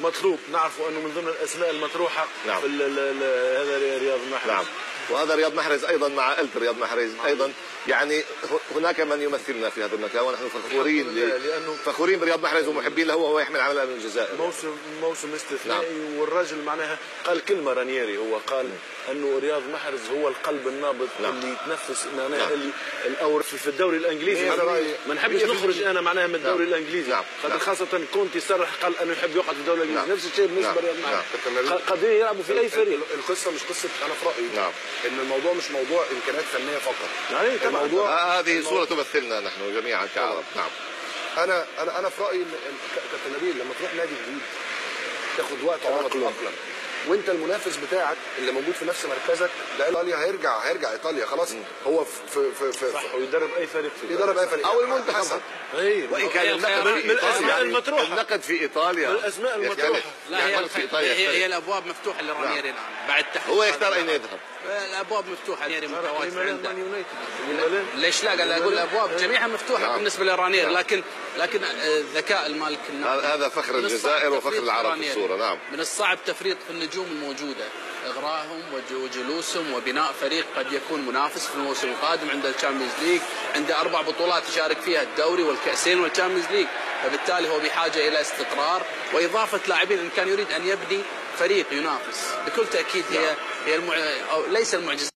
مطلوب نعرفوا انه من ضمن الاسماء المطروحه نعم. في هذا رياض محرز. نعم. وهذا رياض محرز ايضا مع آلة رياض محرز ايضا، يعني هناك من يمثلنا في هذا المكان ونحن فخورين برياض محرز ومحبين له، وهو يحمل علم من الجزائر. موسم استثنائي. نعم. والرجل معناها قال كلمه رانييري، هو قال انه رياض محرز هو القلب النابض. نعم. اللي يتنفس معناها. نعم. اللي في الدوري الانجليزي. ما نحبش نخرج انا معناها من الدوري. نعم. الانجليزي. نعم. خاصه كونتي صرح قال انه يحب يقعد في الدوري الانجليزي. نعم. نفس الشيء بالنسبه لرياض محرز. قادرين يلعبوا في اي فريق. القصه مش قصه، انا في رايي. نعم. ان الموضوع مش موضوع امكانيات فنيه فقط. يعني الموضوع هذه صوره تمثلنا نحن جميعا كعرب. نعم. انا في رايي كابتن نبيل لما تروح نادي جديد تاخد وقت عقبال ما تتاقلم، وانت المنافس بتاعك اللي موجود في نفس مركزك ده ايطاليا، هيرجع ايطاليا خلاص. هو في صح، ويدرب اي فريق او المنتخب. وان كان من الاسماء المطروحه، النقد في ايطاليا من الاسماء المطروحه. لا هي الابواب مفتوحه لرانييري الان بعد تحقيق. هو يختار اين يذهب. الابواب مفتوحه رانييري متواجد عنده. ليش لا؟ قال اقول الابواب جميعها مفتوحه بالنسبه لرانييري، لكن ذكاء المالك هذا فخر الجزائر وفخر العرب في الصوره. نعم. من الصعب تفريط في النجوم الموجوده، اغراءهم وجلوسهم وبناء فريق قد يكون منافس في الموسم القادم. عنده الشامبيونز ليج، عنده 4 بطولات يشارك فيها، الدوري والكأسين والشامبيونز ليج، فبالتالي هو بحاجه الى استقرار واضافه لاعبين ان كان يريد ان يبني فريق ينافس. بكل تاكيد هي ليس المعجزه